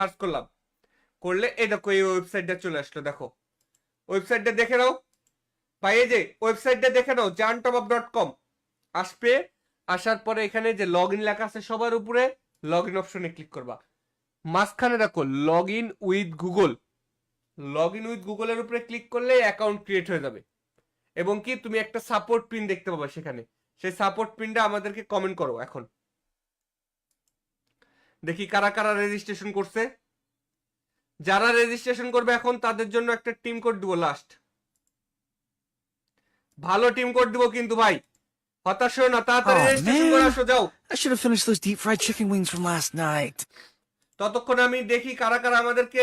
Search করলাম, করলে এই দেখো এই ওয়েবসাইটটা চলে আসলো। দেখো ওয়েবসাইটটা দেখে নাও ভাই, এই যে ওয়েবসাইটটা দেখে নাও jantobab.com আসবে। আসার পরে এখানে যে লগ ইন লেখা আছে সবার উপরে লগ ইন অপশনে ক্লিক করবা। মাঝখানে দেখো log in with Google, log in with গুগলের উপরে ক্লিক করলে অ্যাকাউন্ট ক্রিয়েট হয়ে যাবে। এবং কি তুমি একটা সাপোর্ট পিন দেখতে পাবা সেখানে, সেই সাপোর্ট পিনটা আমাদেরকে কমেন্ট করো এখন। দেখি কারা কারা রেজিস্ট্রেশন করছে। যারা রেজিস্ট্রেশন করবে এখন তাদের জন্য একটা টিম কোড দিব লাস্ট, ভালো টিম কোড দিব কিন্তু ভাই, হতাশ হও না, তাড়াতাড়ি Oh রেজিস্ট্রেশন করে man, আসো যাও। I should have finished those deep fried chicken wings from last night. ততক্ষণে আমি দেখি কারা কারা আমাদেরকে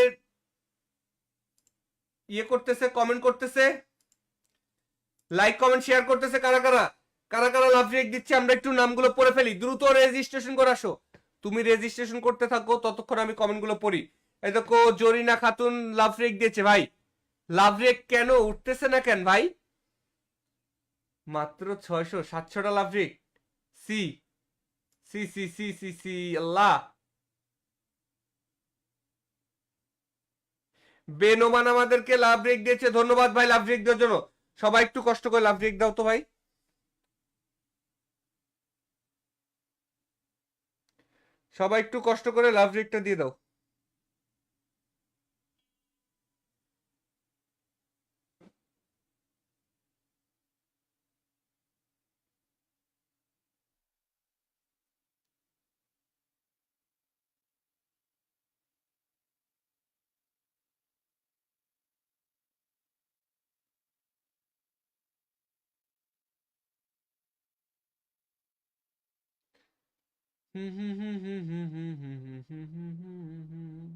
ইয়ে করতেছে, কমেন্ট করতেছে, লাইক কমেন্ট শেয়ার করতেছে, কারা কারা কারা কারা লাভ রেক দিচ্ছে। আমরা একটু নামগুলো পড়ে ফেলি, দ্রুত রেজিস্ট্রেশন করে আসো। তুমি রেজিস্ট্রেশন করতে থাকো, ততক্ষণ আমি কমেন্টগুলো পড়ি। এই দেখো জরিনা খাতুন লাভ রেক দিয়েছে ভাই। লাভ রেক কেন উঠতেছে না কেন ভাই? মাত্র 600-700টা লাভ রেক। সি সি সি সি সি সি আল্লাহ। বেনোমান আমাদেরকে লাভ রেক দিয়েছে, ধন্যবাদ ভাই লাভ রেক দেওয়ার জন্য। সবাই একটু কষ্ট করে লাভ রেক দাও তো ভাই, সবাই একটু কষ্ট করে লাভ রেকটা দিয়ে দাও। হুম হুম হুম হুম হুম হুম হুম হুম হুম হুম হুম হুম।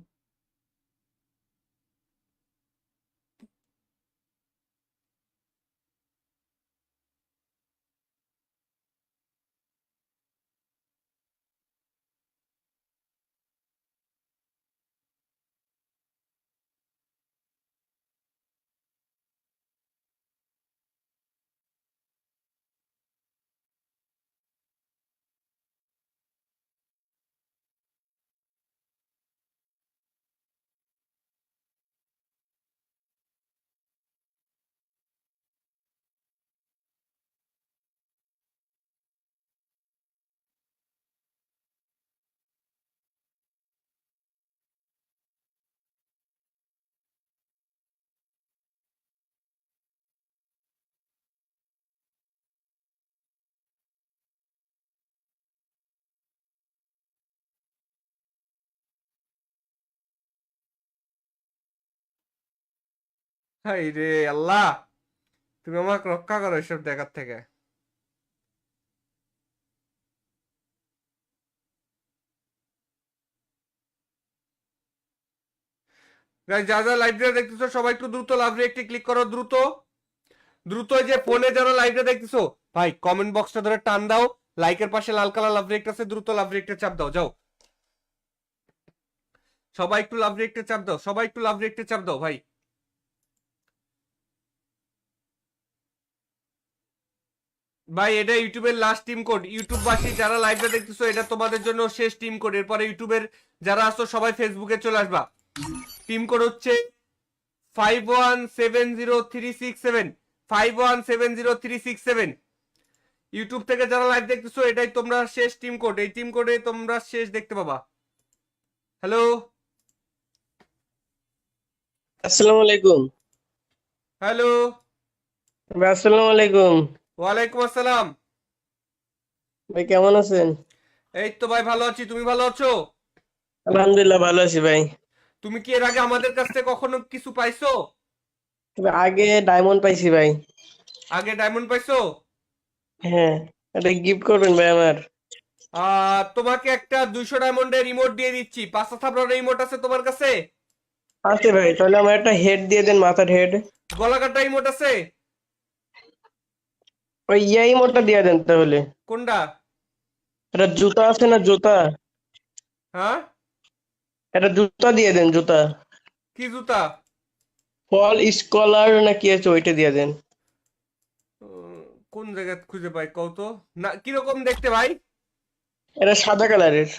হাই রে আল্লাহ, তুমি আমাকে রক্ষা করো এসব দেখার থেকে। গাইস যা যা লাইভটা দেখতেছো সবাই একটু দ্রুত লাভ রিয়েক্টে ক্লিক করো, দ্রুত দ্রুত। এই যে ফোনে যারা লাইভটা দেখতেছো ভাই কমেন্ট বক্সটা ধরে টান দাও, লাইকের পাশে লাল কালার লাভ রিয়েক্ট আছে, দ্রুত লাভ রিয়েক্টে চাপ দাও যাও। সবাই একটু লাভ রিয়েক্টে চাপ দাও, সবাই একটু লাভ রিয়েক্টে চাপ দাও ভাই। ভাই এটা ইউটিউবের লাস্ট টিম কোড, ইউটিউববাসী যারা লাইভটা দেখতেছো এটা তোমাদের জন্য শেষ টিম কোড। এরপরে ইউটিউবের যারা আসো সবাই ফেসবুকে চলে আসবা। টিম কোড হচ্ছে 517036 7, 517036 7। ইউটিউব থেকে যারা লাইভ দেখতেছো এটাই তোমরা শেষ টিম কোড, এই টিম কোডে তোমরা শেষ দেখতে পাবা। হ্যালো আসসালামু আলাইকুম। হ্যালো, ভাই আসসালামু আলাইকুম। ওয়ালাইকুম আসসালাম। ভাই কেমন আছেন? এই তো ভাই ভালো আছি, তুমি ভালো আছো? আলহামদুলিল্লাহ ভালো আছি ভাই। তুমি কি এর আগে আমাদের কাছ থেকে কখনো কিছু পাইছো? তবে আগে ডায়মন্ড পাইছি ভাই। আগে ডায়মন্ড পাইছো? হ্যাঁ, এটা গিফট করবেন ভাই আমার। তোমাকে একটা 200 ডায়মন্ডের রিমোট দিয়ে দিচ্ছি। 5টা থাপড়ার রিমোট আছে তোমার কাছে? আছে ভাই, তাহলে আমার একটা হেড দিয়ে দেন, মাথার হেড। গলা কাটা রিমোট আছে? ওই মোডটা দিয়ে দেন তাহলে। কোনটা? এটা জুতা আছে না, জুতা? হ্যাঁ, এটা জুতা দিয়ে দেন, জুতা। কি জুতা? ফল স্কলার না কি আছে, ওইটা দিয়ে দেন। উম, কোন জায়গায় খুঁজে পাই কও তো। না কিরকম দেখতে ভাই? এটা সাদা কালারের।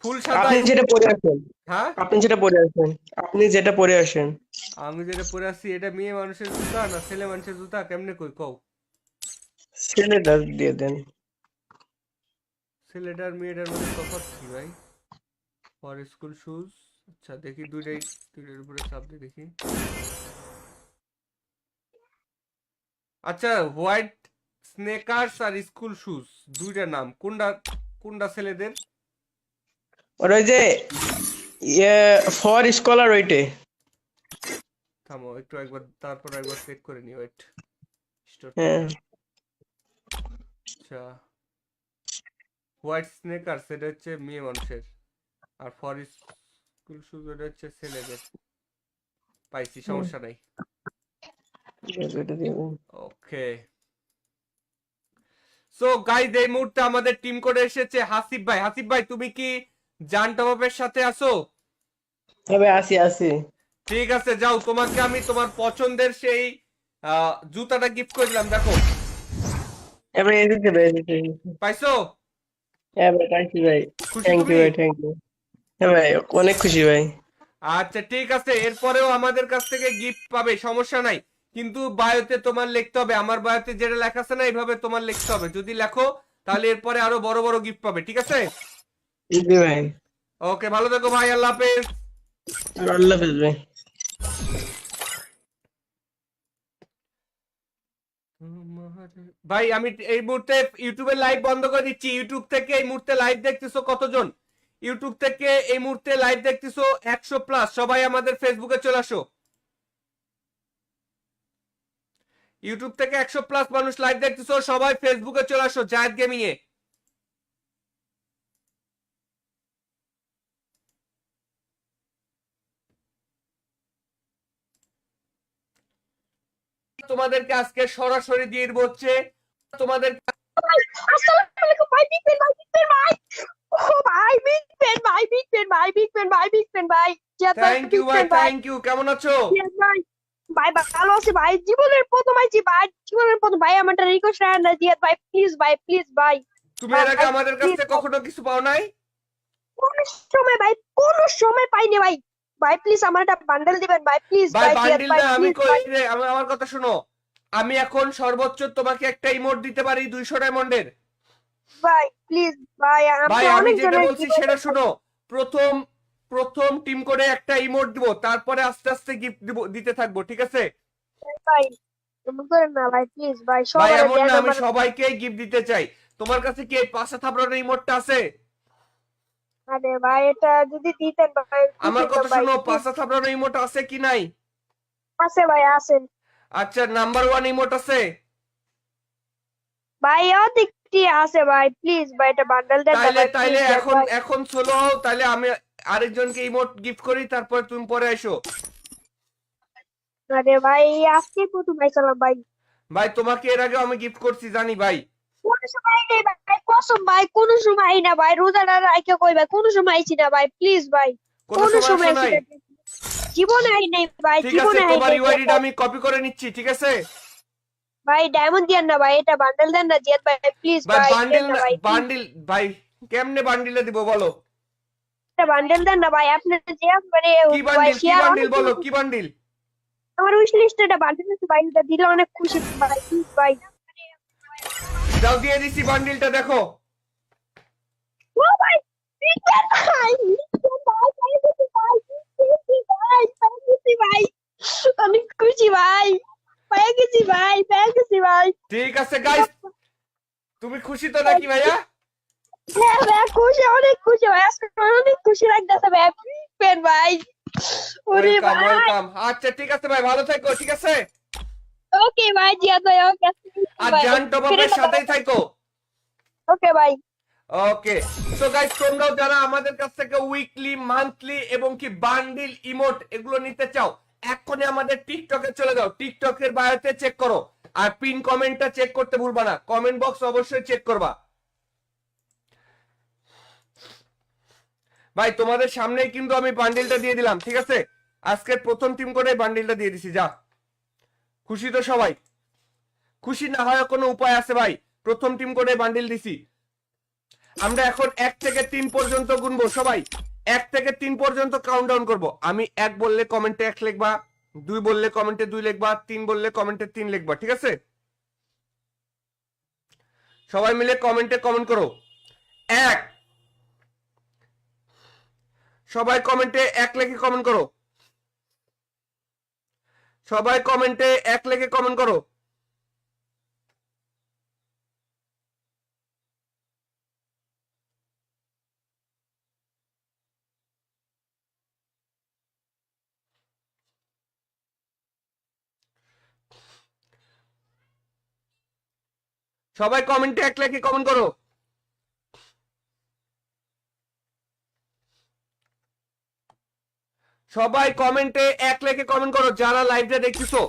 ফুল সাদা আপনি যেটা পরে আসেন, হ্যাঁ আপনি যেটা পরে আসেন, আপনি যেটা পরে আসেন। আমি যেটা পরে আছি এটা মেয়ে মানুষের জুতা না ছেলে মানুষের জুতা কেমনে কই কও ছেলেটা দিয়ে দেন। ছেলেটার মেয়েটার মধ্যে তফাৎ কি ভাই ফর স্কুল শুজ আচ্ছা দেখি দুইটার উপরে চাপ দিয়ে দেখি আচ্ছা হোয়াইট স্নেকার্স আর স্কুল শুজ দুইটা নাম কোনটা কোনটা ছেলেদের আর ওই যে ফর স্কলার ওইটে। থামো একটু একবার তারপর একবার চেক করে নি ওয়েট স্টোর হ্যাঁ, থেকে আচ্ছা হোয়াইট স্নেকার্স এটা হচ্ছে মেয়ে মানুষের আর ফর স্কুল শুজ এটা হচ্ছে ছেলেদের পাইছি সমস্যা নাই ঠিক আছে, ওইটা দিয়ে দেন। ওকে সো গাইজ এই মুহূর্তে আমাদের টিম কোডে এসেছে হাসিব ভাই তুমি কি জান টপের সাথে আছো তবে আসি আসি। ঠিক আছে যাও তোমাকে আমি তোমার পছন্দের সেই জুতাটা গিফট করে দিলাম দেখো এবার এদিকে ভাই, এদিকে। পাইছো হ্যাঁ ভাই, থ্যাংক ইউ ভাই। খুশি থ্যাংক ইউ তুমি ভাই, থ্যাংক ইউ। হ্যাঁ ভাই, অনেক খুশি ভাই। আচ্ছা ঠিক আছে এরপরেও আমাদের কাছ থেকে গিফট পাবে সমস্যা নাই কিন্তু বায়োতে তোমার লিখতে হবে আমার বায়োতে যেটা লেখা আছে না এইভাবে তোমার লিখতে হবে যদি লেখো তাহলে এরপরে আরো বড় বড় গিফট পাবে ঠিক আছে জি ভাই। ওকে ভালো থেকো ভাই আল্লাহ হাফেজ আল্লাহ হাফেজ ভাই। ভাই আমি এই মুহূর্তে ইউটিউবে লাইভ বন্ধ করে দিচ্ছি ইউটিউব থেকে এই মুহূর্তে লাইভ দেখতেছো কতজন ইউটিউব থেকে এই মুহূর্তে লাইভ দেখতেছো 100+ সবাই আমাদের ফেসবুকে চলে আসো ইউটিউব থেকে 100+ মানুষ লাইভ দেখতেছো সবাই ফেসবুকে চলে আসো জায়েদ গেমিং এ তোমাদেরকে আজকে সরাসরি দিয়ে দিব হচ্ছে তোমাদের Assalamualaikum, my big fan, my big fan, my. Oh, my big fan, my big fan, my big fan, my big fan, my. Yes, my thank you big ভাই fan, my. থ্যাংক ইউ কেমন আছো Yes, my. ভাই ভালো আছি ভাই জীবনের প্রথম আইছি ভাই জীবনের প্রথম ভাই আমার একটা রিকোয়েস্ট রাখেন না জিয়াদ ভাই প্লিজ ভাই তুমি এর আগে আমাদের কাছ থেকে কখনো কিছু পাও নাই কোন সময় পাইনি ভাই ভাই প্লিজ আমার একটা বান্ডেল দিবেন ভাই প্লিজ ভাই ভাই জিয়াদ বান্ডিল ভাই না আমি please, কই ভাই। রে আমার কথা শোনো আমি এখন সর্বোচ্চ তোমাকে একটা ইমোট দিতে পারি 200 ডায়মন্ডের ভাই প্লিজ ভাই ভাই আমি অনেক যেটা জনের বলছি সেটা শোনো প্রথম প্রথম টিম করে একটা ইমোট দিব তারপরে আস্তে আস্তে গিফট দিতে থাকবো ঠিক আছে ভাই এমন করেন না ভাই প্লিজ ভাই ভাই সবাই এমন না আমি আমার সবাইকেই গিফট দিতে চাই তোমার কাছে কি এই পাশা থাপড়ানোর ইমোটটা আছে আরে ভাই এটা যদি দিতেন ভাই আমার খুশি কথা হতাম ভাই, শোনো please। পাশা থাপড়ানোর ইমোট আছে কি নাই আছে ভাই আছেন আচ্ছা নাম্বার 1 ইমোট আছে ভাই অধিকটি আছে ভাই প্লিজ ভাই এটা বান্ডেল দেন না তাইলে ভাই তাইলে please, এখন ভাই। এখন সোলো হও তাইলে আমি আরেকজনকে ইমোট গিফট করি তারপর তুমি পরে এসো আরে ভাই আজকে প্রথম আইসালাম ভাই ভাই তোমাকে এর আগে আমি গিফট করছি জানি ভাই কোন সময় নেই ভাই কসম ভাই কোন সময় না ভাই রোজাটা রাখে কই ভাই কোন সময় আইছি না ভাই প্লিজ ভাই কোনো কোন সময় সময় আসো আইছি নাই? না। জীবনে আই নাই ভাই ঠিক আছে জীবনে আই তোমার নাই ইউআইডিটা আমি কপি করে নিচ্ছি ঠিক আছে ভাই ডায়মন্ড দিয়েন না ভাই এটা বান্ডেল দেন না জিয়াদ ভাই প্লিজ ভাই ভাই বান্ডিল দেন না ভাই বান্ডিল ভাই কেমনে বান্ডিলে দিব বলো এটা বান্ডেল দেন না ভাই আপনি যে মানে কি ভাই বান্ডিল কি শেয়ার বান্ডিল বলো কি বান্ডিল আমার উইশ লিস্টে এটা বান্ডেল আছে ভাই এটা দিলে অনেক খুশি ভাই প্লিজ ভাই যাও দিয়ে দিছি বান্ডিলটা দেখো ও ভাই বিগেন ভাই ভাই আমি খুশি ভাই পেয়ে গেছি ভাই ঠিক আছে গাইস তুমি খুশি তো নাকি ভাইয়া হ্যাঁ ভাই খুশি অনেক খুশি ভাই আজকে অনেক খুশি লাগতেছে ভাই পেন ভাই ওরে ওয়েলকাম ভাই ওয়েলকাম আচ্ছা ঠিক আছে ভাই ভালো থাকো ঠিক আছে ওকে ভাই জিয়া ভাই ওকে আর জান টপের সাথেই থাকো ওকে ভাই ওকে সো গাইস তোমরাও যারা আমাদের কাছ থেকে উইকলি মান্থলি এবং কি বান্ডিল ইমোট এগুলো নিতে চাও এক্ষুনি আমাদের টিকটকে চলে যাও টিকটকের বায়োতে চেক করো আর পিন কমেন্টটা চেক করতে ভুলবা না কমেন্ট বক্স অবশ্যই চেক করবা ভাই তোমাদের সামনেই কিন্তু আমি বান্ডিলটা দিয়ে দিলাম ঠিক আছে আজকের প্রথম টিম করে বান্ডিলটা দিয়ে দিছি যা খুশি তো সবাই খুশি না হয় কোনো উপায় আছে ভাই প্রথম টিম করে বান্ডিল দিছি আমরা এখন 1 থেকে 3 পর্যন্ত গুনবো সবাই। 1 থেকে 3 পর্যন্ত কাউন্টডাউন করব। আমি 1 বললে কমেন্টে 1 লিখবা, 2 বললে কমেন্টে 2 লিখবা, 3 বললে কমেন্টে 3 লিখবা, ঠিক আছে? সবাই মিলে কমেন্টে কমেন্ট করো। 1, সবাই কমেন্টে 1 লিখে কমেন্ট করো। সবাই কমেন্টে 1 লিখে কমেন্ট করো। সবাই কমেন্টে 1 লিখে কমেন্ট করো। সবাই কমেন্টে 1 লিখে কমেন্ট করো যারা লাইভটা দেখতেছো।